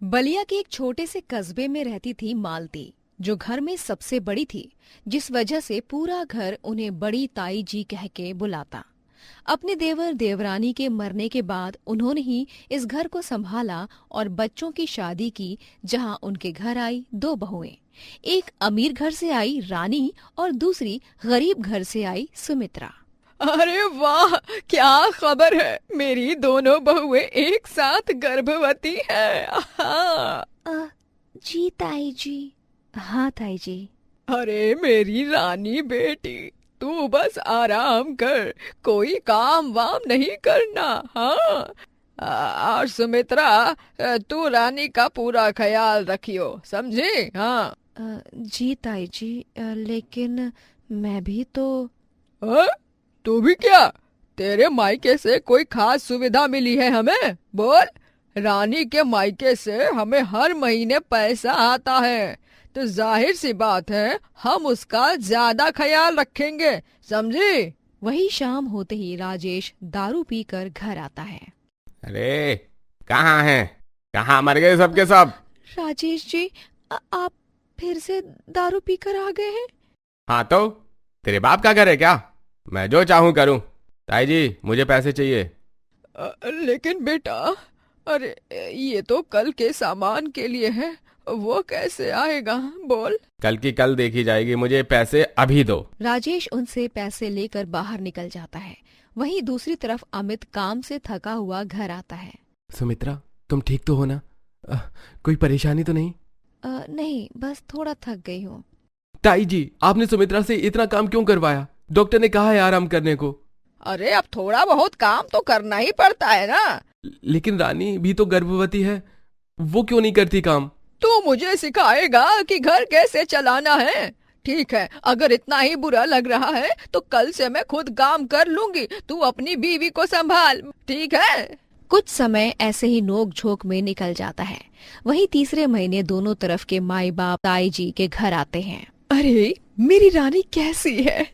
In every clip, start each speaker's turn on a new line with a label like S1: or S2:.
S1: बलिया के एक छोटे से कस्बे में रहती थी मालती, जो घर में सबसे बड़ी थी, जिस वजह से पूरा घर उन्हें बड़ी ताई जी कह के बुलाता। अपने देवर देवरानी के मरने के बाद उन्होंने ही इस घर को संभाला और बच्चों की शादी की, जहां उनके घर आई दो बहुएं। एक अमीर घर से आई रानी और दूसरी गरीब घर से आई सुमित्रा।
S2: अरे वाह, क्या खबर है। मेरी दोनों बहुएं एक साथ गर्भवती हैं। आहा।
S1: अ, जी ताई जी। हाँ ताई जी।
S2: अरे मेरी रानी बेटी, तू बस आराम कर, कोई काम वाम नहीं करना। हाँ। और सुमित्रा, तू रानी का पूरा ख्याल रखियो, समझी? हाँ।
S1: जी ताई जी, लेकिन मैं भी तो।
S2: हाँ? तू भी क्या? तेरे मायके से कोई खास सुविधा मिली है हमें? बोल। रानी के मायके से हमें हर महीने पैसा आता है, तो जाहिर सी बात है हम उसका ज्यादा ख्याल रखेंगे, समझी?
S1: वही शाम होते ही राजेश दारू पीकर घर आता है।
S3: अरे कहाँ हैं? कहाँ मर गए सबके सब?
S1: राजेश जी, आप फिर से दारू पीकर आ गए हैं?
S3: हाँ तो तेरे बाप का घर है क्या? मैं जो चाहूँ करूँ। ताई जी, मुझे पैसे चाहिए।
S2: लेकिन बेटा, अरे ये तो कल के सामान के लिए है, वो कैसे आएगा? बोल।
S3: कल की कल देखी जाएगी, मुझे पैसे अभी दो।
S1: राजेश उनसे पैसे लेकर बाहर निकल जाता है। वहीं दूसरी तरफ अमित काम से थका हुआ घर आता है।
S4: सुमित्रा, तुम ठीक तो हो ना? कोई परेशानी तो नहीं?
S1: नहीं, बस थोड़ा थक गई हूँ।
S4: ताई जी, आपने सुमित्रा से इतना काम क्यों करवाया? डॉक्टर ने कहा है आराम करने को।
S2: अरे अब थोड़ा बहुत काम तो करना ही पड़ता है ना।
S4: लेकिन रानी भी तो गर्भवती है, वो क्यों नहीं करती काम?
S2: तू मुझे सिखाएगा कि घर कैसे चलाना है? ठीक है, अगर इतना ही बुरा लग रहा है तो कल से मैं खुद काम कर लूंगी, तू अपनी बीवी को संभाल, ठीक है?
S1: कुछ समय ऐसे ही नोक झोंक में निकल जाता है। वहीं तीसरे महीने दोनों तरफ के माई बाप ताई जी के घर आते हैं।
S2: अरे मेरी रानी कैसी है?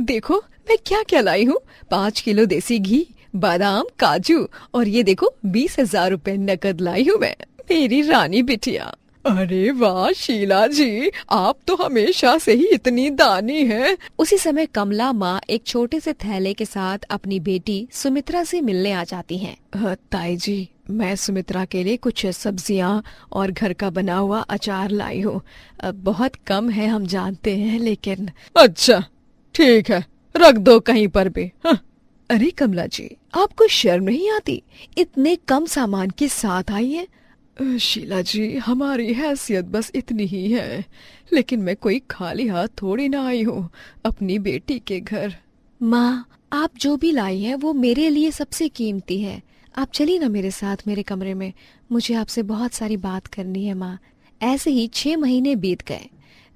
S2: देखो मैं क्या क्या लाई हूँ। 5 किलो देसी घी, बादाम, काजू, और ये देखो 20,000 रुपए नकद लाई हूँ मैं, मेरी रानी बिटिया। अरे वाह शीला जी, आप तो हमेशा से ही इतनी दानी हैं।
S1: उसी समय कमला माँ एक छोटे से थैले के साथ अपनी बेटी सुमित्रा से मिलने आ जाती हैं।
S2: ताई जी, मैं सुमित्रा के लिए कुछ सब्जियां और घर का बना हुआ अचार लाई हूँ। बहुत कम है हम जानते हैं, लेकिन अच्छा ठीक है, रख दो कहीं पर भी। हाँ। अरे कमला जी, आपको शर्म नहीं आती? इतने कम सामान के साथ आई है। शीला जी, हमारी हैसियत बस इतनी ही है, लेकिन मैं कोई खाली हाथ थोड़ी ना आई हूँ अपनी बेटी के घर।
S1: माँ, आप जो भी लाई है वो मेरे लिए सबसे कीमती है। आप चलिए ना मेरे साथ मेरे कमरे में, मुझे आपसे बहुत सारी बात करनी है माँ। ऐसे ही 6 महीने बीत गए।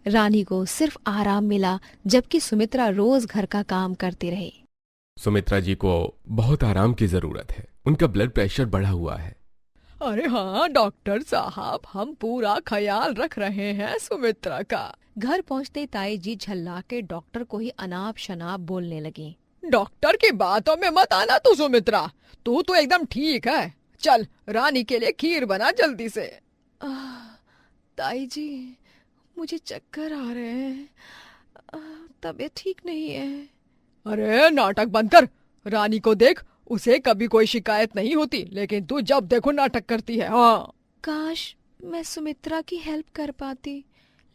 S1: रानी को सिर्फ आराम मिला, जबकि सुमित्रा रोज घर का काम करती रही।
S4: सुमित्रा जी को बहुत आराम की जरूरत है, उनका ब्लड प्रेशर बढ़ा हुआ है।
S2: अरे हाँ डॉक्टर साहब, हम पूरा ख्याल रख रहे हैं सुमित्रा का।
S1: घर पहुँचते ताई जी झल्ला के डॉक्टर को ही अनाप शनाप बोलने लगी।
S2: डॉक्टर की बातों में मत आना तू सुमित्रा, तू तो एकदम ठीक है। चल रानी के लिए खीर बना जल्दी से। ताई जी, मुझे चक्कर आ रहे हैं, तबीयत ठीक नहीं है। अरे नाटक बंद कर, रानी को देख, उसे कभी कोई शिकायत नहीं होती, लेकिन तू जब देखो नाटक करती है। हाँ।
S1: काश मैं सुमित्रा की हेल्प कर पाती,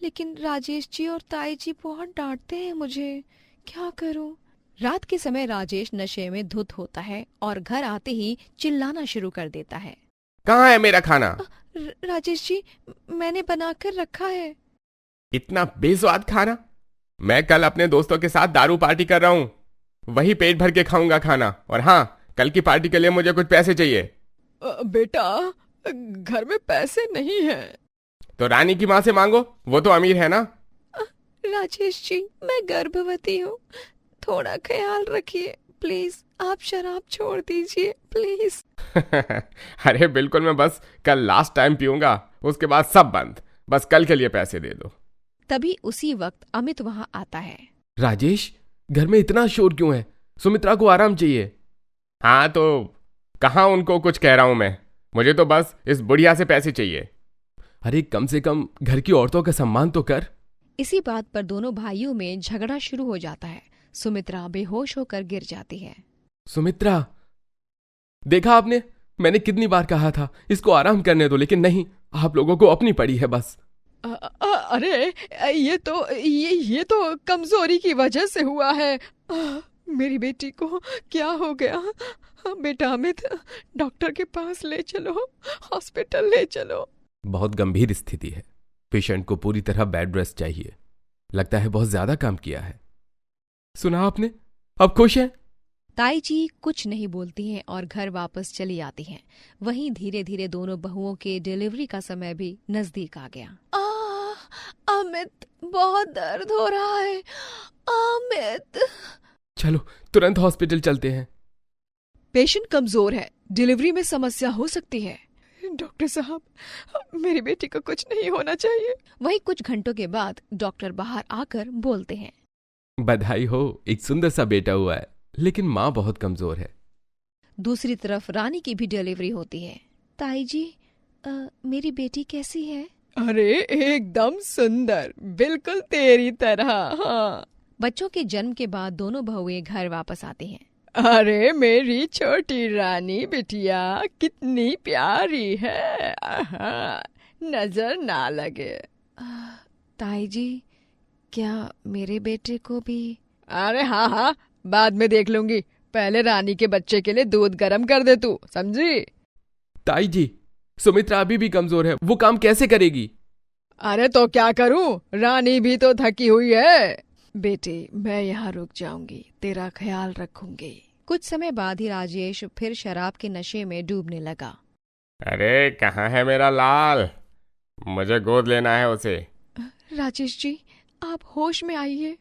S1: लेकिन राजेश जी और ताई जी बहुत डांटते हैं मुझे, क्या करूं? रात के समय राजेश नशे में धुत होता है और घर आते ही चिल्लाना शुरू कर देता है।
S3: कहाँ है मेरा खाना?
S1: राजेश जी, मैंने बनाकर रखा है।
S3: इतना बेस्वाद खाना? मैं कल अपने दोस्तों के साथ दारू पार्टी कर रहा हूँ, वही पेट भर के खाऊंगा खाना। और हाँ, कल की पार्टी के लिए मुझे कुछ पैसे चाहिए।
S2: बेटा, घर में पैसे नहीं हैं।
S3: तो रानी की माँ से मांगो, वो तो अमीर है ना।
S1: राजेश जी, मैं गर्भवती हूँ, थोड़ा ख्याल रखिए प्लीज। आप शराब छोड़ दीजिए प्लीज।
S3: अरे बिल्कुल, मैं बस कल लास्ट टाइम पीऊंगा, उसके बाद सब बंद। बस कल के लिए पैसे दे दो।
S1: तभी उसी वक्त अमित वहाँ आता है।
S4: राजेश, घर में इतना शोर क्यों है? सुमित्रा को आराम चाहिए।
S3: हाँ तो कहाँ उनको कुछ कह रहा हूँ मैं, मुझे तो बस इस बुढ़िया से पैसे चाहिए।
S4: अरे कम से कम घर की औरतों का सम्मान तो कर।
S1: इसी बात पर दोनों भाइयों में झगड़ा शुरू हो जाता है। सुमित्रा बेहोश होकर गिर जाती है।
S4: सुमित्रा, देखा आपने, मैंने कितनी बार कहा था इसको आराम करने दो, लेकिन नहीं, आप लोगों को अपनी पड़ी है बस।
S2: अरे ये तो कमजोरी की वजह से हुआ है। मेरी बेटी को क्या हो गया? बेटा अमित, डॉक्टर के पास ले चलो, हॉस्पिटल ले चलो।
S4: बहुत गंभीर स्थिति है, पेशेंट को पूरी तरह बेड रेस्ट चाहिए। लगता है बहुत ज्यादा काम किया है। सुना आपने, अब खुश हैं?
S1: ताई जी कुछ नहीं बोलती हैं और घर वापस चली आती हैं। वहीं धीरे धीरे दोनों बहुओं के डिलीवरी का समय भी नजदीक आ गया।
S2: अमित, बहुत दर्द हो रहा है। अमित,
S4: चलो तुरंत हॉस्पिटल चलते हैं।
S2: पेशेंट कमजोर है, डिलीवरी में समस्या हो सकती है। डॉक्टर साहब, मेरी बेटी को कुछ नहीं होना चाहिए।
S1: वहीं कुछ घंटों के बाद डॉक्टर बाहर आकर बोलते हैं,
S4: बधाई हो, एक सुंदर सा बेटा हुआ है, लेकिन माँ बहुत कमजोर है।
S1: दूसरी तरफ रानी की भी डिलीवरी होती है। ताई जी, मेरी बेटी कैसी है?
S2: अरे एकदम सुंदर, बिल्कुल तेरी तरह। हाँ।
S1: बच्चों के जन्म के बाद दोनों बहुएं घर वापस आती हैं।
S2: अरे मेरी छोटी रानी बिटिया कितनी प्यारी है। नजर ना लगे।
S1: ताई जी, क्या मेरे बेटे को भी?
S2: अरे हाँ, बाद में देख लूंगी। पहले रानी के बच्चे के लिए दूध गर्म कर दे तू, समझी?
S4: ताई जी, सुमित्रा अभी भी कमजोर है, वो काम कैसे करेगी?
S2: अरे तो क्या करूं, रानी भी तो थकी हुई है। बेटी, मैं यहाँ रुक जाऊंगी, तेरा ख्याल रखूंगी।
S1: कुछ समय बाद ही राजेश फिर शराब के नशे में डूबने लगा।
S3: अरे कहाँ है मेरा लाल, मुझे गोद लेना है उसे।
S2: राजेश जी, आप होश में आइए।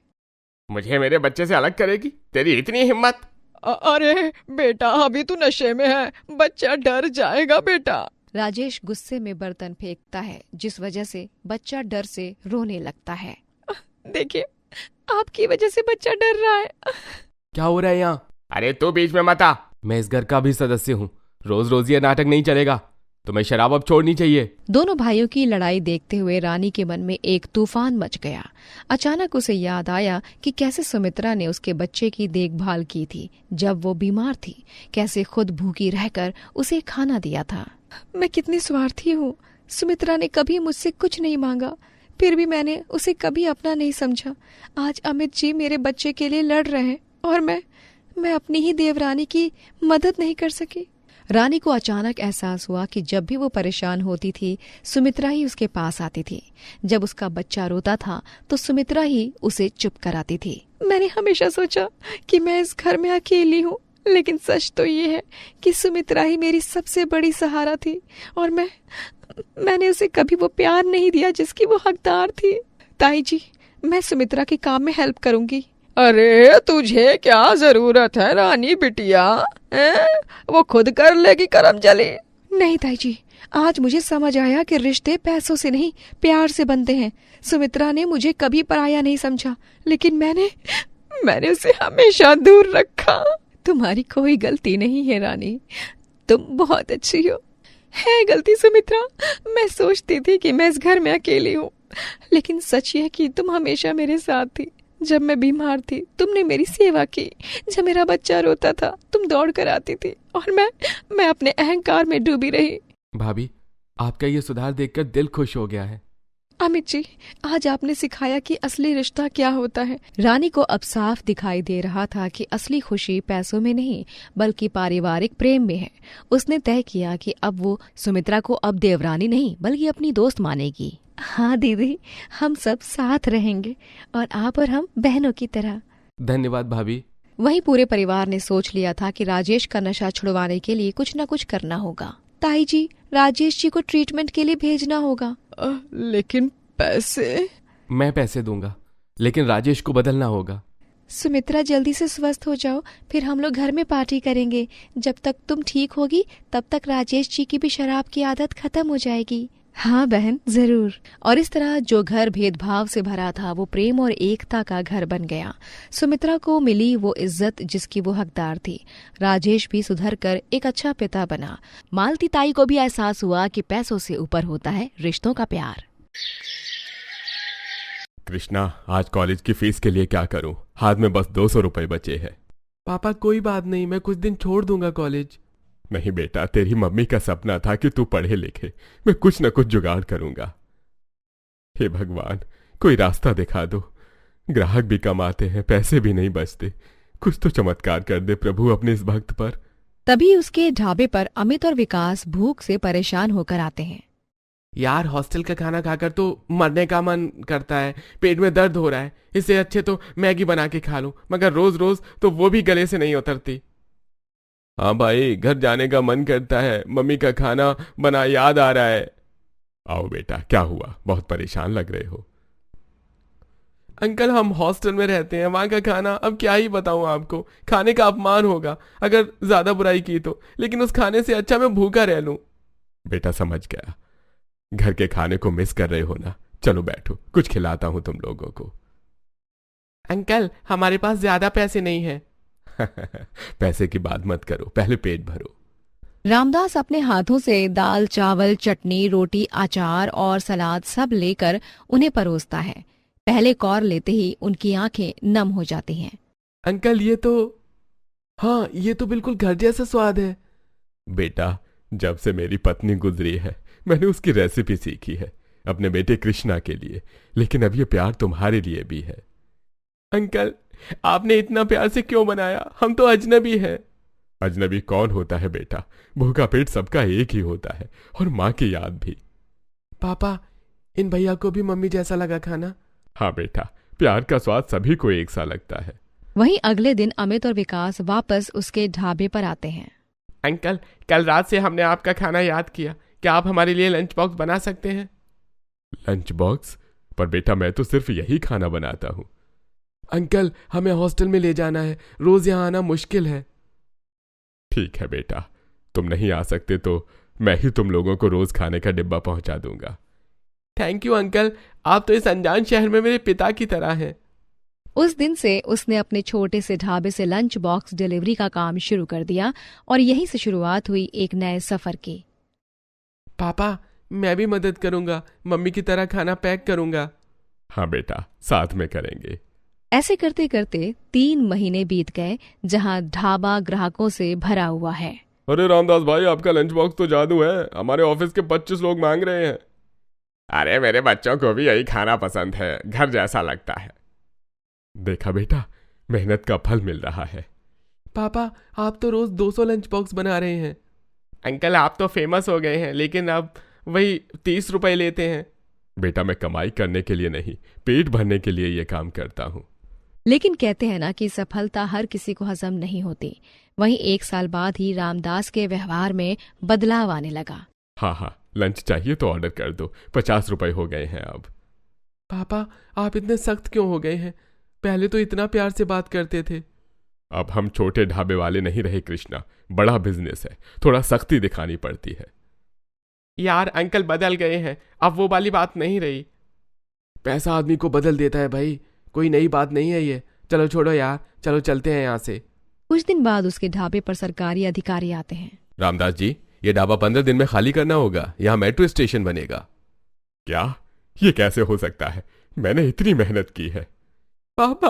S3: मुझे मेरे बच्चे से अलग करेगी, तेरी इतनी हिम्मत?
S2: अरे बेटा, अभी तू नशे में है, बच्चा डर जाएगा बेटा।
S1: राजेश गुस्से में बर्तन फेंकता है, जिस वजह से बच्चा डर से रोने लगता है।
S2: देखिए, आपकी वजह से बच्चा डर रहा है।
S4: क्या हो रहा है यहाँ?
S3: अरे तू बीच में मत आ।
S4: मैं इस घर का भी सदस्य हूँ, रोज रोज ये नाटक नहीं चलेगा। तुम्हें शराब अब छोड़नी चाहिए।
S1: दोनों भाइयों की लड़ाई देखते हुए रानी के मन में एक तूफान मच गया। अचानक उसे याद आया कि कैसे सुमित्रा ने उसके बच्चे की देखभाल की थी जब वो बीमार थी, कैसे खुद भूखी रहकर उसे खाना दिया था।
S2: मैं कितनी स्वार्थी हूँ। सुमित्रा ने कभी मुझसे कुछ नहीं मांगा, फिर भी मैंने उसे कभी अपना नहीं समझा। आज अमित जी मेरे बच्चे के लिए लड़ रहे हैं और मैं अपनी ही देवरानी की मदद नहीं कर सकी।
S1: रानी को अचानक एहसास हुआ कि जब भी वो परेशान होती थी, सुमित्रा ही उसके पास आती थी। जब उसका बच्चा रोता था तो सुमित्रा ही उसे चुप कराती थी।
S2: मैंने हमेशा सोचा कि मैं इस घर में अकेली हूँ, लेकिन सच तो ये है कि सुमित्रा ही मेरी सबसे बड़ी सहारा थी और मैंने उसे कभी वो प्यार नहीं दिया जिसकी वो हकदार थी। ताई जी, मैं सुमित्रा के काम में हेल्प करूंगी। अरे तुझे क्या जरूरत है रानी बिटिया, वो खुद कर लेगी करम जली। नहीं ताई जी, आज मुझे समझ आया कि रिश्ते पैसों से नहीं प्यार से बनते हैं। सुमित्रा ने मुझे कभी पराया नहीं समझा, लेकिन मैंने उसे हमेशा दूर रखा। तुम्हारी कोई गलती नहीं है रानी, तुम बहुत अच्छी हो। है गलती सुमित्रा, मैं सोचती थी कि मैं इस घर में अकेली हूँ, लेकिन सच ये है कि तुम हमेशा मेरे साथ थी। जब मैं बीमार थी तुमने मेरी सेवा की, जब मेरा बच्चा रोता था तुम दौड़ कर आती थी और मैं अपने अहंकार में डूबी रही।
S4: भाभी, आपका ये सुधार देखकर दिल खुश हो गया है।
S2: अमित जी, आज आपने सिखाया कि असली रिश्ता क्या होता है।
S1: रानी को अब साफ दिखाई दे रहा था कि असली खुशी पैसों में नहीं बल्कि पारिवारिक प्रेम में है। उसने तय किया कि अब वो सुमित्रा को अब देवरानी नहीं बल्कि अपनी दोस्त मानेगी। हाँ दीदी, हम सब साथ रहेंगे और आप और हम बहनों की तरह।
S4: धन्यवाद भाभी।
S1: वहीं पूरे परिवार ने सोच लिया था कि राजेश का नशा छुड़वाने के लिए कुछ न कुछ करना होगा। ताई जी, राजेश जी को ट्रीटमेंट के लिए भेजना होगा।
S2: लेकिन पैसे?
S4: मैं पैसे दूंगा, लेकिन राजेश को बदलना होगा।
S1: सुमित्रा, जल्दी से स्वस्थ हो जाओ, फिर हम लोग घर में पार्टी करेंगे। जब तक तुम ठीक होगी तब तक राजेश जी की भी शराब की आदत खत्म हो जाएगी। हाँ बहन, जरूर। और इस तरह जो घर भेदभाव से भरा था वो प्रेम और एकता का घर बन गया। सुमित्रा को मिली वो इज्जत जिसकी वो हकदार थी। राजेश भी सुधर कर एक अच्छा पिता बना। मालती ताई को भी एहसास हुआ कि पैसों से ऊपर होता है रिश्तों का प्यार।
S3: कृष्णा, आज कॉलेज की फीस के लिए क्या करूं? हाथ में बस 200 रुपए बचे हैं।
S4: पापा कोई बात नहीं, मैं कुछ दिन छोड़ दूंगा कॉलेज।
S3: नहीं बेटा, तेरी मम्मी का सपना था कि तू पढ़े लिखे। मैं कुछ न कुछ जुगाड़ करूंगा। हे भगवान, कोई रास्ता दिखा दो। ग्राहक भी कम आते हैं, पैसे भी नहीं बचते। कुछ तो चमत्कार कर दे प्रभु अपने इस भक्त पर।
S1: तभी उसके ढाबे पर अमित और विकास भूख से परेशान होकर आते हैं।
S4: यार हॉस्टल का खाना खाकर तो मरने का मन करता है, पेट में दर्द हो रहा है। इससे अच्छे तो मैगी बना के खा लूं, मगर रोज रोज तो वो भी गले से नहीं उतरती।
S3: हाँ भाई, घर जाने का मन करता है। मम्मी का खाना बना याद आ रहा है। आओ बेटा, क्या हुआ? बहुत परेशान लग रहे हो।
S4: अंकल हम हॉस्टल में रहते हैं, वहां का खाना अब क्या ही बताऊं आपको। खाने का अपमान होगा अगर ज्यादा बुराई की तो, लेकिन उस खाने से अच्छा मैं भूखा रह लूं।
S3: बेटा समझ गया, घर के खाने को मिस कर रहे हो ना। चलो बैठो, कुछ खिलाता हूं तुम लोगों को।
S4: अंकल हमारे पास ज्यादा पैसे नहीं है।
S3: पैसे की बात मत करो, पहले पेट भरो।
S1: रामदास अपने हाथों से दाल, चावल, चटनी, रोटी, अचार और सलाद सब लेकर उन्हें परोसता है। पहले कौर लेते ही उनकी आंखें नम हो जाती हैं।
S4: अंकल ये तो बिल्कुल घर जैसा स्वाद है।
S3: बेटा, जब से मेरी पत्नी गुजरी है मैंने उसकी रेसिपी सीखी है अपने बेटे कृष्णा के लिए, लेकिन अब ये प्यार तुम्हारे लिए भी है।
S4: अंकल आपने इतना प्यार से क्यों बनाया? हम तो अजनबी हैं।
S3: अजनबी कौन होता है बेटा? भूखा पेट सबका एक ही होता है, और माँ की याद भी।
S4: पापा, इन भैया को भी मम्मी जैसा लगा खाना?
S3: हाँ बेटा, प्यार का स्वाद सभी को एक सा लगता है।
S1: वहीं अगले दिन अमित और विकास वापस उसके ढाबे पर आते हैं।
S4: अंकल कल रात से हमने आपका खाना याद किया, क्या आप हमारे लिए लंच बॉक्स बना सकते हैं?
S3: Lunch box? पर बेटा मैं तो सिर्फ यही खाना बनाता हूँ।
S4: अंकल हमें हॉस्टल में ले जाना है, रोज यहाँ आना मुश्किल है।
S3: ठीक है बेटा, तुम नहीं आ सकते तो मैं ही तुम लोगों को रोज खाने का डिब्बा पहुंचा दूंगा।
S4: थैंक यू अंकल, आप तो इस अनजान शहर में मेरे पिता की तरह हैं।
S1: उस दिन से उसने अपने छोटे से ढाबे से लंच बॉक्स डिलीवरी का काम शुरू कर दिया और यहीं से शुरुआत हुई एक नए सफर की।
S4: पापा मैं भी मदद करूंगा, मम्मी की तरह खाना पैक करूंगा।
S3: हाँ बेटा, साथ में करेंगे।
S1: ऐसे करते करते 3 महीने बीत गए, जहां ढाबा ग्राहकों से भरा हुआ है।
S3: अरे रामदास भाई, आपका लंच बॉक्स तो जादू है। हमारे ऑफिस के 25 लोग मांग रहे हैं। अरे मेरे बच्चों को भी यही खाना पसंद है, घर जैसा लगता है। देखा बेटा, मेहनत का फल मिल रहा है।
S4: पापा आप तो रोज 200 लंच बॉक्स बना रहे हैं। अंकल आप तो फेमस हो गए हैं, लेकिन अब वही 30 रुपए लेते हैं।
S3: बेटा मैं कमाई करने के लिए नहीं, पेट भरने के लिए ये काम करता हूँ।
S1: लेकिन कहते हैं ना कि सफलता हर किसी को हजम नहीं होती। वहीं 1 साल बाद ही रामदास के व्यवहार में बदलाव आने लगा।
S3: हाँ, लंच चाहिए तो ऑर्डर कर दो, 50 रुपए हो गए हैं अब।
S4: पापा आप इतने सख्त क्यों हो गए हैं? पहले तो इतना प्यार से बात करते थे।
S3: अब हम छोटे ढाबे वाले नहीं रहे कृष्णा, बड़ा बिजनेस है, थोड़ा सख्ती दिखानी पड़ती है।
S4: यार अंकल बदल गए हैं, अब वो वाली बात नहीं रही। पैसा आदमी को बदल देता है भाई, कोई नई बात नहीं है ये। चलो छोड़ो यार, चलो चलते हैं यहाँ से।
S1: कुछ दिन बाद उसके ढाबे पर सरकारी अधिकारी आते हैं।
S3: रामदास जी, ये ढाबा 15 दिन में खाली करना होगा, यहाँ मेट्रो स्टेशन बनेगा। क्या? ये कैसे हो सकता है? मैंने इतनी मेहनत की है।
S4: पापा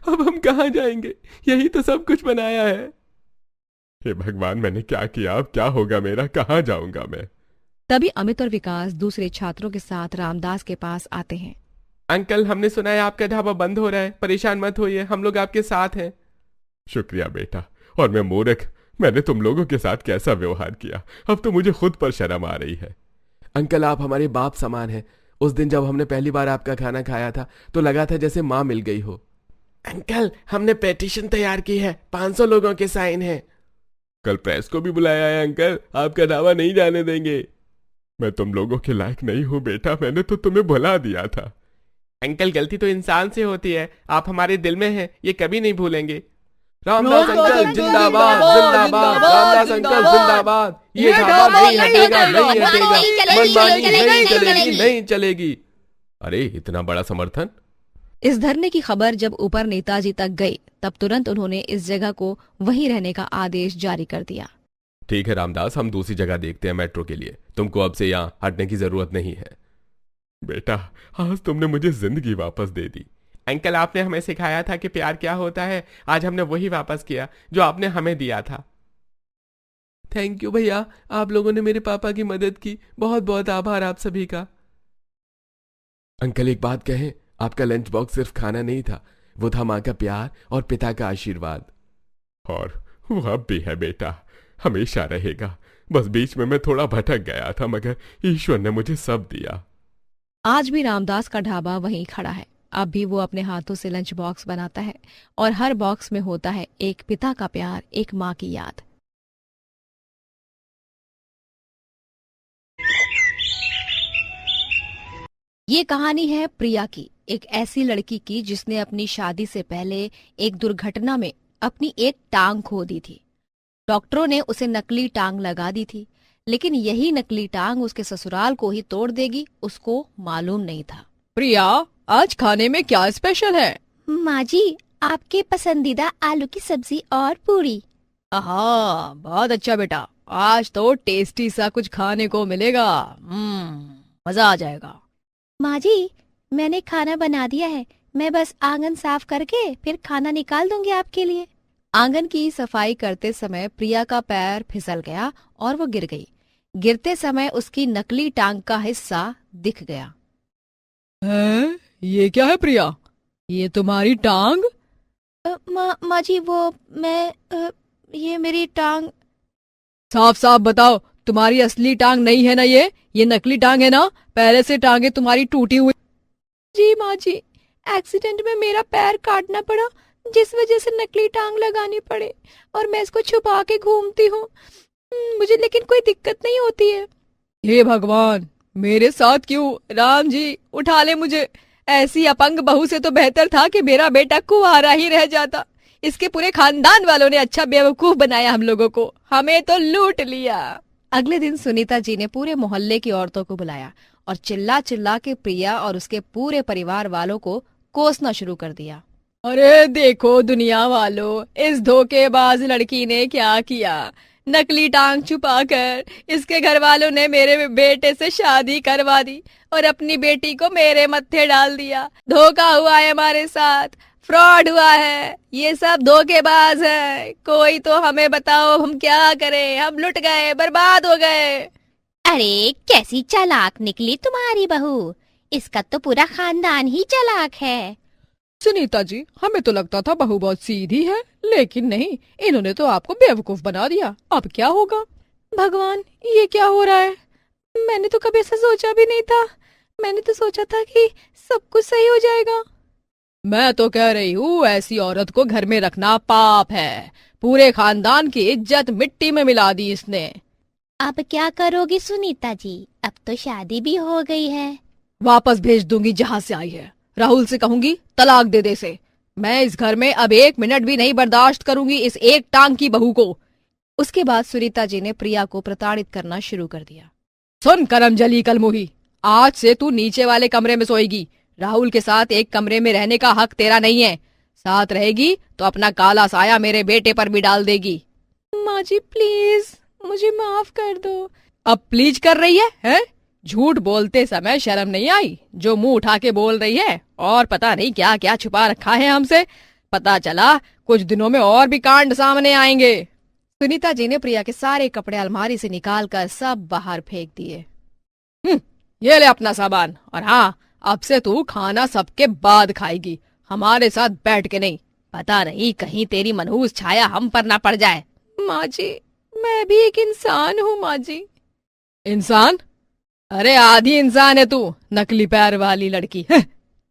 S4: अब हम कहाँ जाएंगे? यही तो सब कुछ बनाया है।
S3: हे भगवान, मैंने क्या किया? अब क्या होगा मेरा? कहाँ जाऊंगा मैं?
S1: तभी अमित और विकास दूसरे छात्रों के साथ रामदास के पास आते हैं।
S4: अंकल हमने सुना है आपका ढाबा बंद हो रहा है, परेशान मत होइए, हम लोग आपके साथ हैं।
S3: शुक्रिया बेटा। और मैं मूर्ख, मैंने तुम लोगों के साथ कैसा व्यवहार किया, अब तो मुझे खुद पर शर्म आ रही है।
S4: अंकल आप हमारे बाप समान हैं। उस दिन जब हमने पहली बार आपका खाना खाया था तो लगा था जैसे माँ मिल गई हो। अंकल हमने पेटिशन तैयार की है, 500 लोगों के साइन हैं।
S3: कल प्रेस को भी बुलाया है अंकल, आपका ढाबा नहीं जाने देंगे। मैं तुम लोगों के लायक नहीं हूं बेटा, मैंने तो तुम्हें भुला दिया था।
S4: अंकल गलती तो इंसान से होती है, आप हमारे दिल में हैं, ये कभी नहीं भूलेंगे। रामदास अंकल जिंदाबाद जिंदाबाद, रामदास अंकल जिंदाबाद। ये ढाबा नहीं हटेगा, नहीं हटेगा, मनमानी नहीं चलेगी, नहीं चलेगी। अरे इतना बड़ा समर्थन।
S1: इस धरने की खबर जब ऊपर नेताजी तक गई तब तुरंत उन्होंने इस जगह को वहीं रहने का आदेश जारी कर दिया।
S3: ठीक है रामदास, हम दूसरी जगह देखते हैं मेट्रो के लिए। तुमको अब से यहाँ हटने की जरूरत नहीं है। बेटा, आज तुमने मुझे जिंदगी वापस दे दी।
S4: अंकल, आपने हमें सिखाया था कि प्यार क्या होता है, आज हमने वही वापस किया जो आपने हमें दिया था। थैंक यू भैया, आप लोगों ने मेरे पापा की मदद की, बहुत बहुत आभार आप सभी का। अंकल एक बात कहें, आपका लंच बॉक्स सिर्फ खाना नहीं था, वो था माँ का प्यार और पिता का आशीर्वाद।
S3: और वो अब भी है बेटा, हमेशा रहेगा। बस बीच में मैं थोड़ा भटक गया था, मगर ईश्वर ने मुझे सब दिया।
S1: आज भी रामदास का ढाबा वहीं खड़ा है। अब भी वो अपने हाथों से लंच बॉक्स बनाता है और हर बॉक्स में होता है एक पिता का प्यार, एक माँ की याद। ये कहानी है प्रिया की, एक ऐसी लड़की की जिसने अपनी शादी से पहले एक दुर्घटना में अपनी एक टांग खो दी थी। डॉक्टरों ने उसे नकली टांग लगा दी थी, लेकिन यही नकली टांग उसके ससुराल को ही तोड़ देगी, उसको मालूम नहीं था।
S2: प्रिया, आज खाने में क्या स्पेशल है?
S1: माँ जी, आपके पसंदीदा आलू की सब्जी और पूरी।
S2: हाँ, बहुत अच्छा बेटा, आज तो टेस्टी सा कुछ खाने को मिलेगा। मजा आ जाएगा।
S1: माँ जी, मैंने खाना बना दिया है, मैं बस आंगन साफ करके फिर खाना निकाल दूंगी आपके लिए। आंगन की सफाई करते समय प्रिया का पैर फिसल गया और वो गिर गई। गिरते समय उसकी नकली टांग का हिस्सा दिख गया।
S2: हैं? ये क्या है प्रिया? ये तुम्हारी टांग?
S1: माँ जी, वो ये मेरी टांग।
S2: साफ साफ बताओ, तुम्हारी असली टांग नहीं है ना ये नकली टांग है ना? पहले से टांगे तुम्हारी टूटी हुई।
S1: जी माँ जी, एक्सीडेंट में मेरा पैर काटना पड़ा, जिस वजह से नकली टांग लगानी पड़े और मैं इसको छुपा के घूमती हूँ। मुझे लेकिन कोई दिक्कत नहीं होती है।
S2: हे भगवान, मेरे साथ क्यों? राम जी, उठा ले मुझे। ऐसी अपंग बहू से तो बेहतर था कि मेरा बेटा कुंवारा ही रह जाता। इसके पूरे खानदान वालों ने अच्छा बेवकूफ बनाया हम लोगों को, हमें तो लूट लिया।
S1: अगले दिन सुनीता जी ने पूरे मोहल्ले की औरतों को बुलाया और चिल्ला चिल्ला के प्रिया और उसके पूरे परिवार वालों को कोसना शुरू कर दिया।
S2: अरे देखो दुनिया वालों, इस धोखेबाज लड़की ने क्या किया। नकली टांग छुपाकर इसके घर वालों ने मेरे बेटे से शादी करवा दी और अपनी बेटी को मेरे मत्थे डाल दिया। धोखा हुआ है हमारे साथ, फ्रॉड हुआ है, ये सब धोखेबाज है। कोई तो हमें बताओ, हम क्या करें? हम लुट गए, बर्बाद हो गए।
S5: अरे कैसी चालाक निकली तुम्हारी बहू, इसका तो पूरा खानदान ही चालाक है।
S2: सुनीता जी, हमें तो लगता था बहू बहुत सीधी है, लेकिन नहीं, इन्होंने तो आपको बेवकूफ बना दिया। अब क्या होगा?
S1: भगवान, ये क्या हो रहा है? मैंने तो कभी ऐसा सोचा भी नहीं था। मैंने तो सोचा था कि सब कुछ सही हो जाएगा।
S2: मैं तो कह रही हूँ, ऐसी औरत को घर में रखना पाप है। पूरे खानदान की इज्जत मिट्टी में मिला दी इसने।
S5: अब क्या करोगी सुनीता जी, अब तो शादी भी हो गई है।
S2: वापस भेज दूंगी जहाँ से आई है। राहुल से कहूंगी तलाक दे दे से। मैं इस घर में अब 1 मिनट भी नहीं बर्दाश्त करूंगी इस एक टांग की बहू को।
S1: उसके बाद सुनीता जी ने प्रिया को प्रताड़ित करना शुरू कर दिया।
S2: सुन करमजली कलमुही, आज से तू नीचे वाले कमरे में सोएगी। राहुल के साथ एक कमरे में रहने का हक तेरा नहीं है। साथ रहेगी तो अपना काला साया मेरे बेटे पर भी डाल देगी।
S1: माँ जी प्लीज, मुझे माफ कर दो।
S2: अब प्लीज कर रही है? झूठ बोलते समय शर्म नहीं आई जो मुंह उठा के बोल रही है? और पता नहीं क्या क्या छुपा रखा है हमसे। पता चला कुछ दिनों में और भी कांड सामने आएंगे।
S1: सुनीता जी ने प्रिया के सारे कपड़े अलमारी से निकालकर सब बाहर फेंक दिए।
S2: ये ले अपना सामान, और हाँ, अब से तू खाना सबके बाद खाएगी, हमारे साथ बैठ के नहीं। पता नहीं कहीं तेरी मनहूस छाया हम पर ना पड़ जाए।
S1: माँ जी, मैं भी एक इंसान हूँ माँ जी।
S2: इंसान? अरे आधी इंसान है तू, नकली पैर वाली लड़की।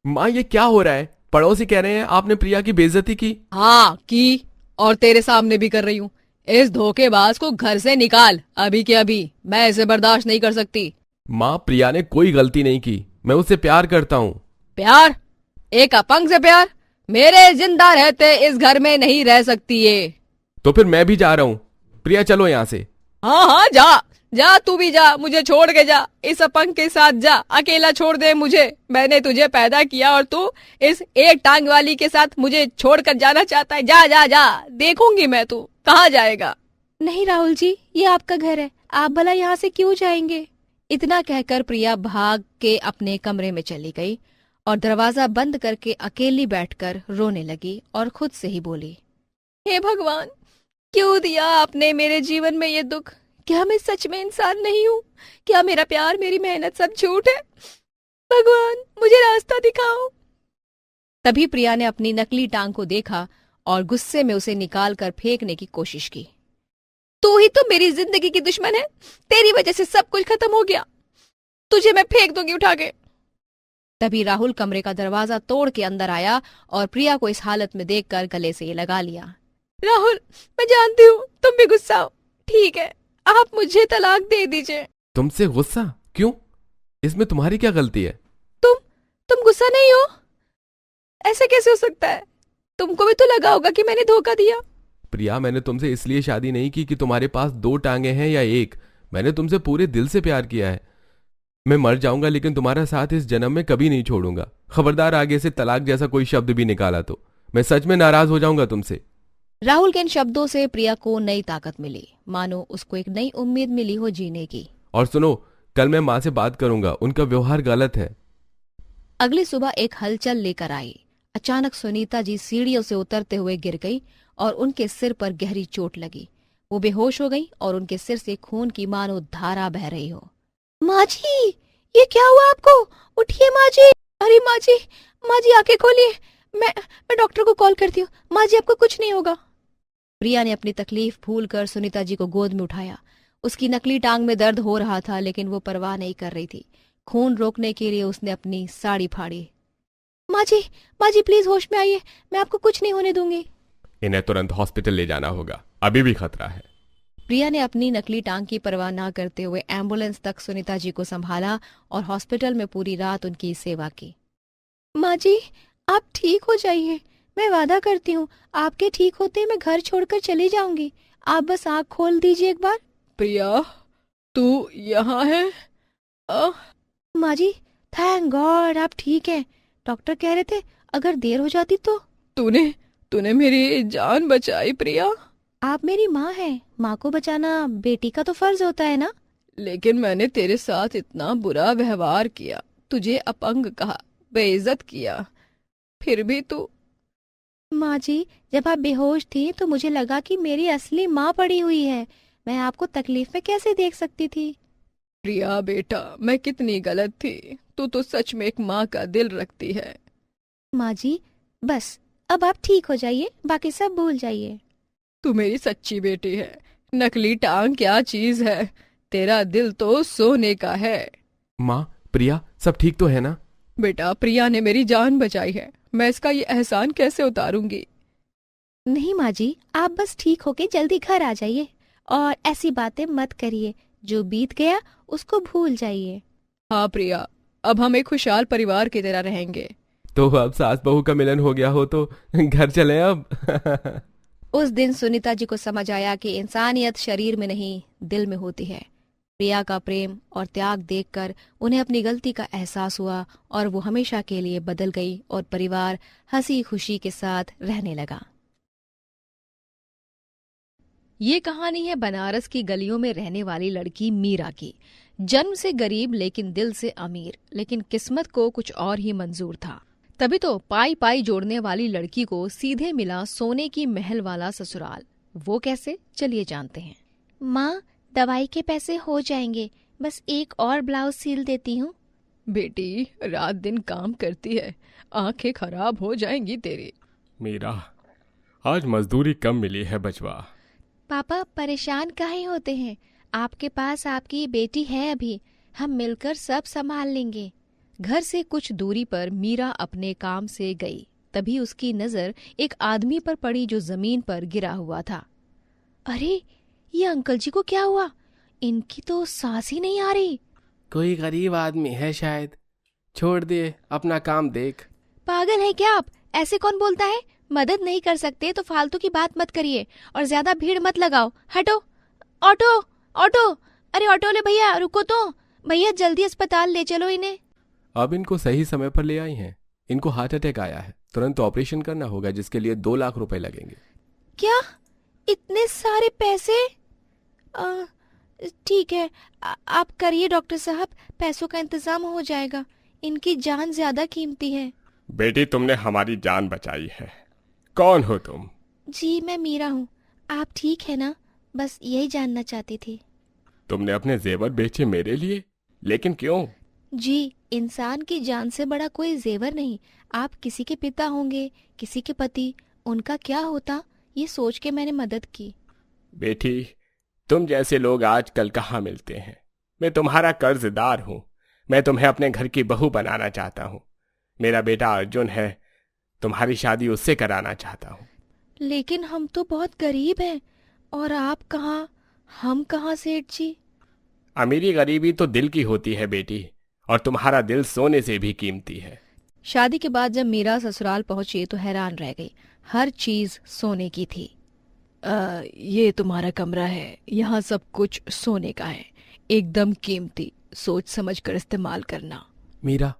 S4: माँ, ये क्या हो रहा है? पड़ोसी कह रहे हैं आपने प्रिया की बेइज्जती की।
S2: हाँ की, और तेरे सामने भी कर रही हूँ। इस धोखेबाज को घर से निकाल अभी के अभी, मैं इसे बर्दाश्त नहीं कर सकती।
S4: माँ, प्रिया ने कोई गलती नहीं की, मैं उससे प्यार करता हूँ।
S2: प्यार? एक अपंग से प्यार?
S1: मेरे जिंदा रहते इस घर में नहीं रह सकती ये।
S4: तो फिर मैं भी जा रहा हूँ। प्रिया चलो यहाँ से।
S2: हाँ हाँ जा जा, तू भी जा, मुझे छोड़ के जा, इस अपंग के साथ जा, अकेला छोड़ दे मुझे। मैंने तुझे पैदा किया और तू इस एक टांग वाली के साथ मुझे छोड़कर जाना चाहता है। जा जा जा, देखूंगी मैं तू कहाँ जाएगा।
S1: नहीं राहुल जी, ये आपका घर है, आप भला यहाँ से क्यों जाएंगे? इतना कहकर प्रिया भाग के अपने कमरे में चली गई और दरवाजा बंद करके अकेली बैठकर रोने लगी और खुद से ही बोली,
S2: हे भगवान, क्यों दिया आपने मेरे जीवन में ये दुख? क्या मैं सच में इंसान नहीं हूँ? क्या मेरा प्यार, मेरी मेहनत सब झूठ है? भगवान, मुझे रास्ता दिखाओ।
S1: तभी प्रिया ने अपनी नकली टांग को देखा और गुस्से में उसे निकाल कर फेंकने की कोशिश की।
S2: तू ही तो मेरी जिंदगी की दुश्मन है, तेरी वजह से सब कुछ खत्म हो गया, तुझे मैं फेंक दूंगी उठा के।
S1: तभी राहुल कमरे का दरवाजा तोड़ के अंदर आया और प्रिया को इस हालत में देखकर गले से ये लगा लिया।
S2: राहुल, मैं जानती हूँ तुम भी गुस्सा हो, ठीक है, आप मुझे तलाक दे दीजिए।
S4: तुमसे गुस्सा क्यों? इसमें तुम्हारी क्या गलती है?
S2: तुम गुस्सा नहीं हो? ऐसे कैसे हो सकता है? तुमको भी तो लगा होगा कि मैंने धोखा दिया।
S4: प्रिया, मैंने तुमसे इसलिए शादी नहीं की कि तुम्हारे पास 2 टांगे हैं या एक। मैंने तुमसे पूरे दिल से प्यार किया है। मैं मर जाऊंगा लेकिन तुम्हारा साथ इस जन्म में कभी नहीं छोड़ूंगा। खबरदार आगे से तलाक जैसा कोई शब्द भी निकाला तो मैं सच में नाराज हो जाऊंगा तुमसे।
S1: राहुल के इन शब्दों से प्रिया को नई ताकत मिली, मानो उसको एक नई उम्मीद मिली हो जीने की।
S4: और सुनो, कल मैं माँ से बात करूंगा, उनका व्यवहार गलत है।
S1: अगली सुबह एक हलचल लेकर आई। अचानक सुनीता जी सीढ़ियों से उतरते हुए गिर गई और उनके सिर पर गहरी चोट लगी। वो बेहोश हो गई और उनके सिर से खून की मानो धारा बह रही हो।
S2: माँ जी, ये क्या हुआ आपको? उठिए माँ जी। अरे माँ जी आंखें खोलिए, मैं डॉक्टर को कॉल करती हूँ। माँ जी, आपको कुछ नहीं होगा।
S1: प्रिया ने अपनी तकलीफ भूलकर सुनीता जी को गोद में उठाया। उसकी नकली टांग में दर्द हो रहा था लेकिन वो परवाह नहीं कर रही थी। खून रोकने के लिए उसने अपनी साड़ी फाड़ी।
S2: माँ जी प्लीज होश में आइए, मैं आपको कुछ नहीं होने दूंगी।
S3: इन्हें तुरंत हॉस्पिटल ले जाना होगा, अभी भी खतरा है।
S1: प्रिया ने अपनी नकली टांग की परवाह न करते हुए एम्बुलेंस तक सुनीता जी को संभाला और हॉस्पिटल में पूरी रात उनकी सेवा की।
S2: माँ जी, आप ठीक हो जाइए, मैं वादा करती हूँ आपके ठीक होते मैं घर छोड़कर चली जाऊंगी। आप बस आँख खोल दीजिए एक बार। प्रिया, तू यहाँ है?
S1: माँ जी, थैंक गॉड आप ठीक हैं। डॉक्टर कह रहे थे अगर देर हो जाती तो।
S2: तूने मेरी जान बचाई प्रिया।
S1: आप मेरी माँ हैं, माँ को बचाना बेटी का तो फर्ज होता है ना।
S2: लेकिन मैंने तेरे साथ इतना बुरा व्यवहार किया, तुझे अपंग कहा, बेइज्जत किया, फिर भी तू।
S1: माँ जी, जब आप बेहोश थी तो मुझे लगा कि मेरी असली माँ पड़ी हुई है, मैं आपको तकलीफ में कैसे देख सकती थी।
S2: प्रिया बेटा, मैं कितनी गलत थी, तू तो सच में एक माँ का दिल रखती है।
S1: माँ जी, बस अब आप ठीक हो जाइए, बाकी सब भूल जाइए।
S2: तू मेरी सच्ची बेटी है, नकली टांग क्या चीज है, तेरा दिल तो सोने का है।
S4: माँ, प्रिया सब ठीक तो है ना?
S2: बेटा, प्रिया ने मेरी जान बचाई है, मैं इसका ये एहसान कैसे उतारूंगी?
S1: नहीं माँ जी, आप बस ठीक होके जल्दी घर आ जाइए और ऐसी बातें मत करिए, जो बीत गया उसको भूल जाइए।
S2: हाँ प्रिया, अब हम एक खुशहाल परिवार की तरह रहेंगे।
S4: तो अब सास बहू का मिलन हो गया हो तो घर चले अब।
S1: उस दिन सुनीता जी को समझ आया कि इंसानियत शरीर में नहीं दिल में होती है। प्रिया का प्रेम और त्याग देखकर उन्हें अपनी गलती का एहसास हुआ और वो हमेशा के लिए बदल गई और परिवार हंसी खुशी के साथ रहने लगा। ये कहानी है बनारस की गलियों में रहने वाली लड़की मीरा की। जन्म से गरीब लेकिन दिल से अमीर, लेकिन किस्मत को कुछ और ही मंजूर था। तभी तो पाई पाई जोड़ने वाली लड़की को सीधे मिला सोने की महल वाला ससुराल। वो कैसे, चलिए जानते हैं।
S5: माँ, दवाई के पैसे हो जाएंगे, बस एक और ब्लाउज सिल देती हूँ।
S2: बेटी, रात दिन काम करती है, आंखें खराब हो जाएंगी तेरी।
S3: मीरा, आज मजदूरी कम मिली है बचवा।
S5: पापा परेशान काहे होते हैं, आपके पास आपकी बेटी है अभी, हम मिलकर सब संभाल लेंगे।
S1: घर से कुछ दूरी पर मीरा अपने काम से गई। तभी उसकी नजर एक आदमी पर पड़ी जो जमीन पर गिरा हुआ था।
S5: अरे, ये अंकल जी को क्या हुआ? इनकी तो सांस ही नहीं आ रही।
S4: कोई गरीब आदमी है शायद, छोड़ दे, अपना काम देख।
S5: पागल है क्या आप? ऐसे कौन बोलता है? मदद नहीं कर सकते तो फालतू की बात मत करिए और ज्यादा भीड़ मत लगाओ। हटो। ऑटो, ऑटो, अरे ऑटो ले भैया, रुको तो। भैया जल्दी अस्पताल ले चलो इन्हें।
S4: अब इनको सही समय पर ले आई हैं। इनको हार्ट अटैक आया है, तुरंत ऑपरेशन करना होगा जिसके लिए 2 लाख रुपए लगेंगे।
S5: क्या? इतने सारे पैसे? ठीक है, आप करिए डॉक्टर साहब, पैसों का इंतजाम हो जाएगा। इनकी जान ज्यादा कीमती है।
S3: बेटी तुमने हमारी जान बचाई है। कौन हो तुम?
S5: जी मैं मीरा हूँ। आप ठीक है ना? बस यही जानना चाहती थी।
S3: तुमने अपने जेवर बेचे मेरे लिए, लेकिन क्यों?
S5: जी, इंसान की जान से बड़ा कोई जेवर नहीं। आप किसी के पिता होंगे, किसी के पति, उनका क्या होता, ये सोच के मैंने मदद की।
S3: बेटी तुम जैसे लोग आजकल कहाँ मिलते हैं। मैं तुम्हारा कर्जदार हूँ। मैं तुम्हें अपने घर की बहू बनाना चाहता हूँ। मेरा बेटा अर्जुन है, तुम्हारी शादी उससे कराना चाहता हूँ।
S5: लेकिन हम तो बहुत गरीब हैं। और आप कहाँ, हम कहाँ सेठ जी?
S3: अमीरी गरीबी तो दिल की होती है बेटी, और तुम्हारा दिल सोने से भी कीमती है।
S1: शादी के बाद जब मीरा ससुराल पहुंची तो हैरान रह गई। हर चीज सोने की थी।
S2: ये तुम्हारा कमरा है, यहाँ सब कुछ सोने का है, एकदम कीमती, सोच समझ कर इस्तेमाल करना।
S4: मीरा,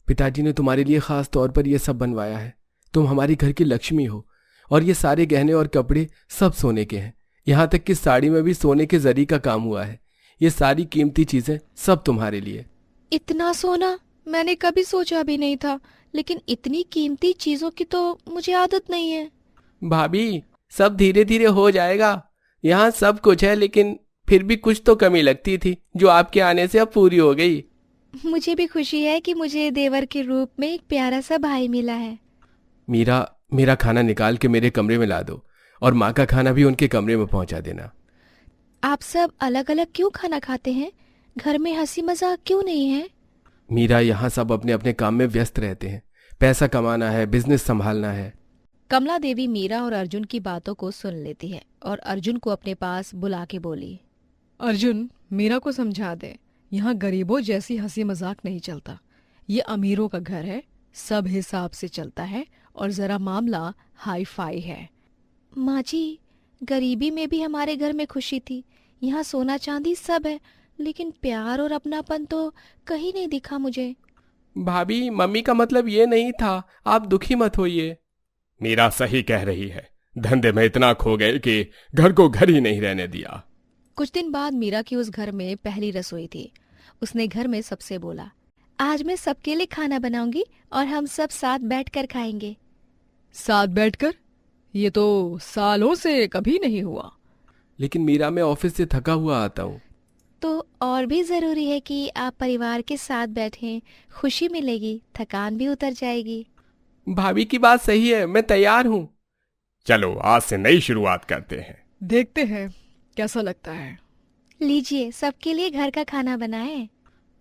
S4: पिताजी ने तुम्हारे लिए खास तौर पर यह सब बनवाया है। तुम हमारी घर की लक्ष्मी हो, और ये सारे गहने और कपड़े सब सोने के हैं। यहाँ तक कि साड़ी में भी सोने के जरी का काम हुआ है। ये सारी कीमती चीजें सब तुम्हारे लिए।
S1: इतना सोना मैंने कभी सोचा भी नहीं था, लेकिन इतनी कीमती चीजों की तो मुझे आदत नहीं है।
S4: भाभी, सब धीरे धीरे हो जाएगा। यहाँ सब कुछ है, लेकिन फिर भी कुछ तो कमी लगती थी, जो आपके आने से अब पूरी हो गई।
S5: मुझे भी खुशी है कि मुझे देवर के रूप में एक प्यारा सा भाई मिला है।
S4: मीरा, मेरा खाना निकाल के मेरे कमरे में ला दो, और माँ का खाना भी उनके कमरे में पहुंचा देना।
S5: आप सब अलग अलग क्यों खाना खाते हैं? घर में हंसी मजाक क्यों नहीं है?
S4: मीरा, यहाँ सब अपने अपने काम में व्यस्त रहते हैं। पैसा कमाना है, बिजनेस संभालना है।
S1: कमला देवी मीरा और अर्जुन की बातों को सुन लेती है और अर्जुन को अपने पास बुला के बोली,
S2: अर्जुन, मीरा को समझा दे, यहाँ गरीबों जैसी हंसी मजाक नहीं चलता। ये अमीरों का घर है, सब हिसाब से चलता है, और जरा मामला हाई फाई है।
S5: माँ जी, गरीबी में भी हमारे घर में खुशी थी। यहाँ सोना चांदी सब है, लेकिन प्यार और अपनापन तो कहीं नहीं दिखा मुझे।
S4: भाभी, मम्मी का मतलब ये नहीं था, आप दुखी मत होइए।
S3: मीरा सही कह रही है। धंधे में इतना खो गए कि घर को घर ही नहीं रहने दिया।
S1: कुछ दिन बाद मीरा की उस घर में पहली रसोई थी। उसने घर में सबसे बोला,
S5: आज मैं सबके लिए खाना बनाऊंगी और हम सब साथ बैठकर खाएंगे।
S2: साथ बैठकर? ये तो सालों से कभी नहीं हुआ।
S4: लेकिन मीरा, मैं ऑफिस से थका हुआ आता हूँ।
S5: तो और भी जरूरी है कि आप परिवार के साथ बैठें, खुशी मिलेगी, थकान भी उतर जाएगी।
S4: भाभी की बात सही है, मैं तैयार हूँ।
S3: चलो आज से नई शुरुआत करते हैं।
S2: देखते हैं कैसा लगता है।
S5: लीजिए, सबके लिए घर का खाना बनाए।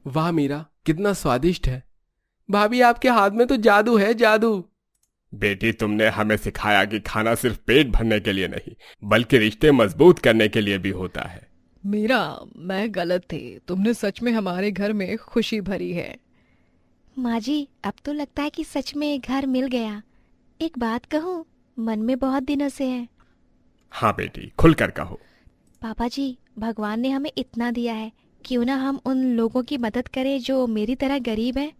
S4: वाह मीरा, कितना स्वादिष्ट है। भाभी, आपके हाथ में तो जादू है, जादू।
S3: बेटी तुमने हमें सिखाया कि खाना सिर्फ पेट भरने के लिए नहीं, बल्कि रिश्ते मजबूत करने के लिए भी होता है।
S2: मीरा, मैं गलत थी, तुमने सच में हमारे घर में खुशी भरी है।
S5: माँ जी, अब तो लगता है कि सच में घर मिल गया। एक बात कहूँ, मन में बहुत दिनों से है।
S3: हाँ बेटी, खुलकर कहो।
S5: पापा जी, भगवान ने हमें इतना दिया है, क्यों ना हम उन लोगों की मदद करें जो मेरी तरह गरीब हैं।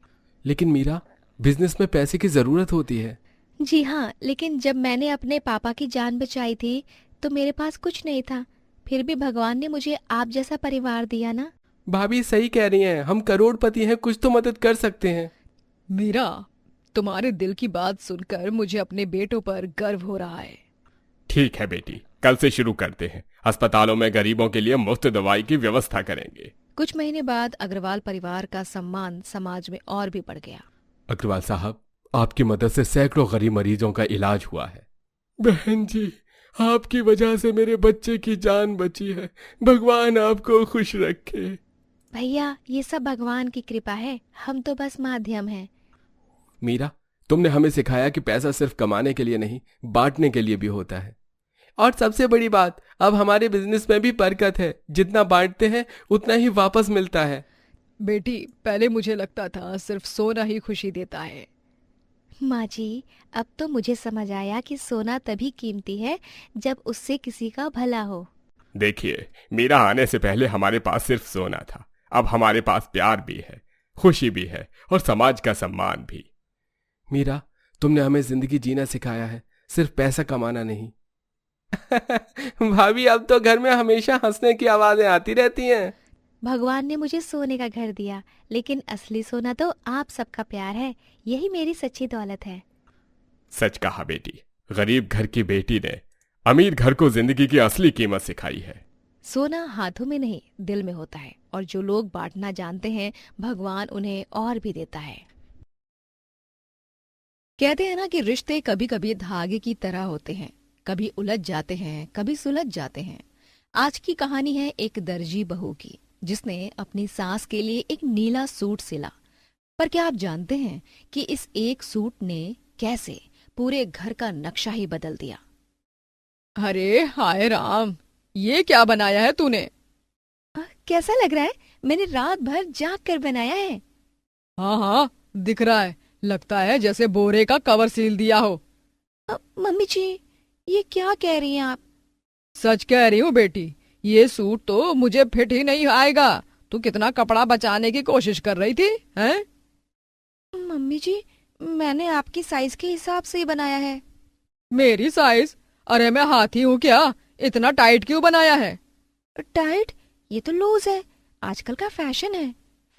S4: लेकिन मीरा, बिजनेस में पैसे की जरूरत होती है।
S5: जी हाँ, लेकिन जब मैंने अपने पापा की जान बचाई थी तो मेरे पास कुछ नहीं था। फिर भी भगवान ने मुझे आप जैसा परिवार दिया ना।
S4: भाभी सही कह रही हैं, हम करोड़पति हैं, कुछ तो मदद कर सकते हैं।
S2: मीरा, तुम्हारे दिल की बात सुनकर मुझे अपने बेटों पर गर्व हो रहा है।
S3: ठीक है बेटी, कल से शुरू करते हैं। अस्पतालों में गरीबों के लिए मुफ्त दवाई की व्यवस्था करेंगे।
S1: कुछ महीने बाद अग्रवाल परिवार का सम्मान समाज में और भी बढ़ गया।
S4: अग्रवाल साहब, आपकी मदद से सैकड़ों गरीब मरीजों का इलाज हुआ है।
S3: बहन जी, आपकी वजह से मेरे बच्चे की जान बची है। भगवान आपको खुश रखे।
S5: भैया, ये सब भगवान की कृपा है, हम तो बस माध्यम हैं।
S4: मीरा, तुमने हमें सिखाया कि पैसा सिर्फ कमाने के लिए नहीं, बांटने के लिए भी होता है। और सबसे बड़ी बात, अब हमारे बिजनेस में भी बरकत है। जितना बांटते हैं उतना ही वापस मिलता है।
S2: बेटी, पहले मुझे लगता था सिर्फ सोना ही खुशी देता है।
S5: माँ जी, अब तो मुझे समझ आया कि सोना तभी कीमती है जब उससे किसी का भला हो।
S3: देखिए, मीरा आने से पहले हमारे पास सिर्फ सोना था। अब हमारे पास प्यार भी है, खुशी भी है और समाज का सम्मान भी।
S4: मीरा, तुमने हमें जिंदगी जीना सिखाया है, सिर्फ पैसा कमाना नहीं। भाभी, अब तो घर में हमेशा हंसने की आवाजें आती रहती हैं।
S5: भगवान ने मुझे सोने का घर दिया, लेकिन असली सोना तो आप सबका प्यार है। यही मेरी सच्ची दौलत है।
S3: सच कहा बेटी, गरीब घर की बेटी ने अमीर घर को जिंदगी की असली कीमत सिखाई है।
S1: सोना हाथों में नहीं, दिल में होता है, और जो लोग बांटना जानते हैं, भगवान उन्हें और भी देता है। कहते हैं ना कि रिश्ते कभी कभी धागे की तरह होते हैं, कभी उलझ जाते हैं, कभी सुलझ जाते हैं। आज की कहानी है एक दर्जी बहू की, जिसने अपनी सास के लिए एक नीला सूट सिला। पर क्या आप जानते हैं कि इस एक सूट ने कैसे पूरे घर का नक्शा ही बदल दिया।
S2: अरे हाय राम, ये क्या बनाया है तूने?
S5: कैसा लग रहा है? मैंने रात भर जाग कर बनाया है।
S2: हाँ हाँ, दिख रहा है। लगता है जैसे बोरे का कवर सील दिया हो।
S5: मम्मी जी, ये क्या कह रही हैं आप?
S2: सच कह रही हूँ बेटी, ये सूट तो मुझे फिट ही नहीं आएगा। तू कितना कपड़ा बचाने की कोशिश कर रही थी, हैं?
S5: मम्मी जी, मैंने आपकी साइज के हिसाब से ही बनाया है।
S2: मेरी साइज? अरे मैं हाथी हूँ क्या? इतना टाइट क्यों बनाया है?
S5: टाइट? ये तो लूज है, आजकल का फैशन है।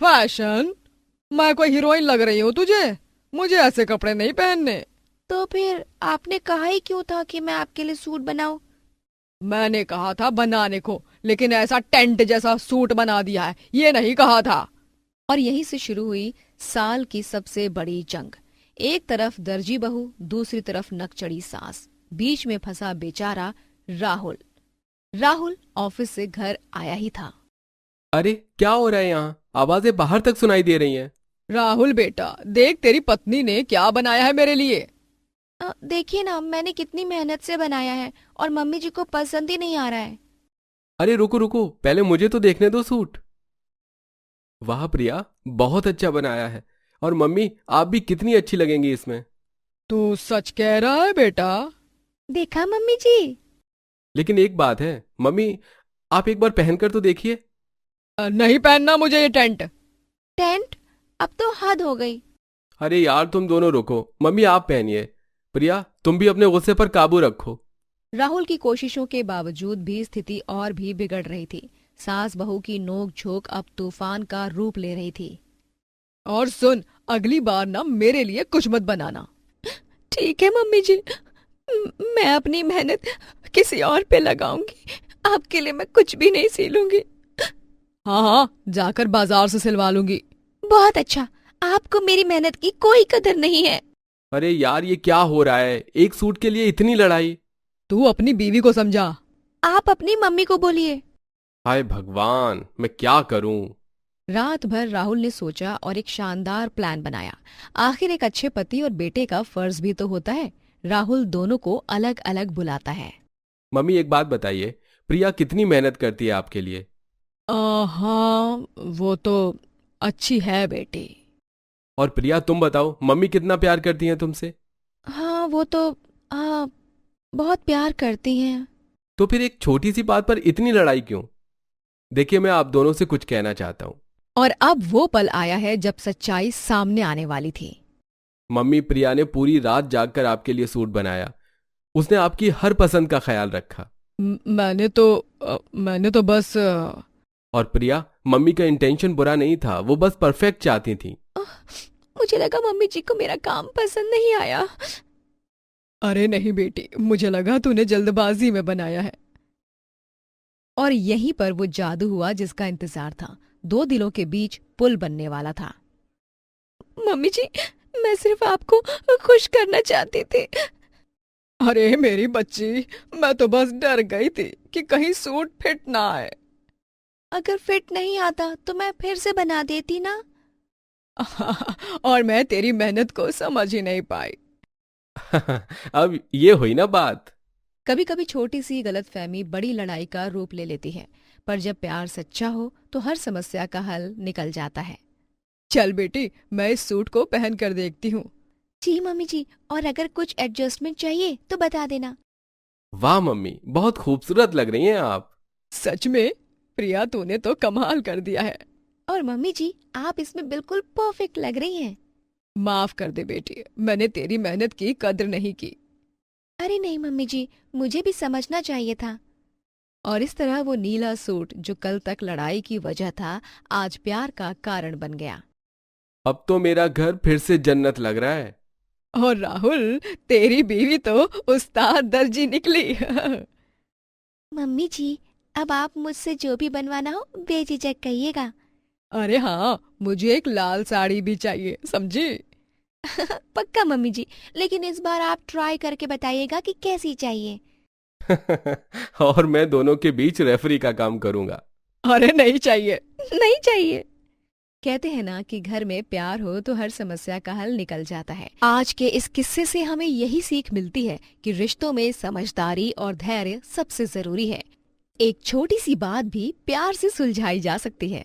S2: फैशन? मैं कोई हीरोइन लग रही हूँ तुझे? मुझे ऐसे कपड़े नहीं पहनने।
S5: तो फिर आपने कहा ही क्यों था कि मैं आपके लिए सूट बनाऊं?
S2: मैंने कहा था बनाने को, लेकिन ऐसा टेंट जैसा सूट बना दिया है, ये नहीं कहा था।
S1: और यहीं से शुरू हुई साल की सबसे बड़ी जंग। एक तरफ दर्जी बहू, दूसरी तरफ नकचढ़ी सास, बीच में फंसा बेचारा राहुल। राहुल ऑफिस से घर आया ही था।
S4: अरे क्या हो रहा है यहाँ? आवाजें बाहर तक सुनाई दे रही हैं।
S2: राहुल बेटा, देख तेरी पत्नी ने क्या बनाया है मेरे लिए।
S5: देखिए ना, मैंने कितनी मेहनत से बनाया है और मम्मी जी को पसंद ही नहीं आ रहा है।
S4: अरे रुको रुको, पहले मुझे तो देखने दो सूट। वाह प्रिया, बहुत अच्छा बनाया है। और मम्मी, आप भी कितनी अच्छी लगेंगी इसमें।
S2: तू सच कह रहा है बेटा?
S5: देखा मम्मी जी?
S4: लेकिन एक बात है मम्मी, आप एक बार पहनकर तो देखिए।
S2: नहीं पहनना मुझे ये टेंट।
S5: टेंट? अब तो हद हो गई।
S4: अरे यार, तुम दोनों रुको। मम्मी आप पहनिए। प्रिया, तुम भी अपने गुस्से पर काबू रखो।
S1: राहुल की कोशिशों के बावजूद भी स्थिति और भी बिगड़ रही थी। सास बहू की नोक झोंक अब तूफान का रूप ले रही थी।
S2: और सुन, अगली बार ना मेरे लिए कुछ मत बनाना।
S5: ठीक है मम्मी जी, मैं अपनी मेहनत किसी और पे लगाऊंगी। आपके लिए मैं कुछ भी नहीं सिलूंगी।
S2: हाँ हाँ, जाकर बाजार से सिलवा लूंगी।
S5: बहुत अच्छा, आपको मेरी मेहनत की कोई कदर नहीं है।
S4: अरे यार, ये क्या हो रहा है? एक सूट के लिए इतनी लड़ाई।
S2: तू अपनी बीवी को समझा।
S5: आप अपनी मम्मी को बोलिए।
S4: हाय भगवान, मैं क्या करूं?
S1: रात भर राहुल ने सोचा और एक शानदार प्लान बनाया। आखिर एक अच्छे पति और बेटे का फर्ज भी तो होता है। राहुल दोनों को अलग अलग बुलाता है।
S4: मम्मी एक बात बताइए, प्रिया कितनी मेहनत करती है आपके लिए?
S2: हाँ, वो तो अच्छी है बेटी।
S4: और प्रिया तुम बताओ, मम्मी कितना प्यार करती हैं तुमसे?
S5: हाँ, वो तो बहुत प्यार करती हैं।
S4: तो फिर एक छोटी सी बात पर इतनी लड़ाई क्यों? देखिए, मैं आप दोनों से कुछ कहना चाहता हूँ।
S1: और अब वो पल आया है जब सच्चाई सामने आने वाली थी।
S4: मम्मी, प्रिया ने पूरी रात जागकर आपके लिए सूट बनाया। उसने आपकी हर पसंद का ख्याल रखा।
S2: मैंने तो बस
S4: और प्रिया, मम्मी का इंटेंशन बुरा नहीं था, वो बस परफेक्ट चाहती थी।
S5: मुझे लगा मम्मी जी को मेरा काम पसंद नहीं आया।
S2: अरे नहीं बेटी, मुझे लगा तूने जल्दबाजी में बनाया है।
S1: और यहीं पर वो जादू हुआ जिसका इंतजार था। दो दिलों के बीच पुल बनने वाला था।
S5: मम्मी जी, मैं सिर्फ आपको खुश करना चाहती थी।
S2: अरे मेरी बच्ची, मैं तो बस डर गई थी कि कहीं सूट फिट ना आए।
S5: अगर फिट नहीं आता तो मैं फिर से बना देती ना।
S2: और मैं तेरी मेहनत को समझ ही नहीं पाई।
S4: अब ये हुई ना बात।
S1: कभी कभी छोटी सी गलतफहमी बड़ी लड़ाई का रूप ले लेती है, पर जब प्यार सच्चा हो तो हर समस्या का हल निकल जाता है।
S2: चल बेटी, मैं इस सूट को पहन कर देखती हूँ।
S5: जी मम्मी जी, और अगर कुछ एडजस्टमेंट चाहिए तो बता देना।
S4: वाह मम्मी, बहुत खूबसूरत लग रही हैं आप।
S2: सच में प्रिया, तूने तो कमाल कर दिया है।
S5: और मम्मी जी, आप इसमें बिल्कुल परफेक्ट लग रही हैं।
S2: माफ कर दे बेटी, मैंने तेरी मेहनत की कद्र नहीं की।
S5: अरे नहीं मम्मी जी, मुझे भी समझना चाहिए था।
S1: और इस तरह वो नीला सूट जो कल तक लड़ाई की वजह था, आज प्यार का कारण बन गया।
S4: अब तो मेरा घर फिर से जन्नत लग रहा है।
S2: और राहुल, तेरी बीवी तो उस्ताद दर्जी निकली।
S5: मम्मी जी, अब आप मुझसे जो भी बनवाना हो बेझिझक कहिएगा।
S2: अरे हाँ, मुझे एक लाल साड़ी भी चाहिए, समझी?
S5: पक्का मम्मी जी, लेकिन इस बार आप ट्राई करके बताइएगा कि कैसी चाहिए।
S4: और मैं दोनों के बीच रेफरी का काम करूंगा।
S2: अरे नहीं चाहिए।
S5: नहीं चाहिए।
S1: कहते हैं ना कि घर में प्यार हो तो हर समस्या का हल निकल जाता है। आज के इस किस्से से हमें यही सीख मिलती है कि रिश्तों में समझदारी और धैर्य सबसे जरूरी है। एक छोटी सी बात भी प्यार से सुलझाई जा सकती है।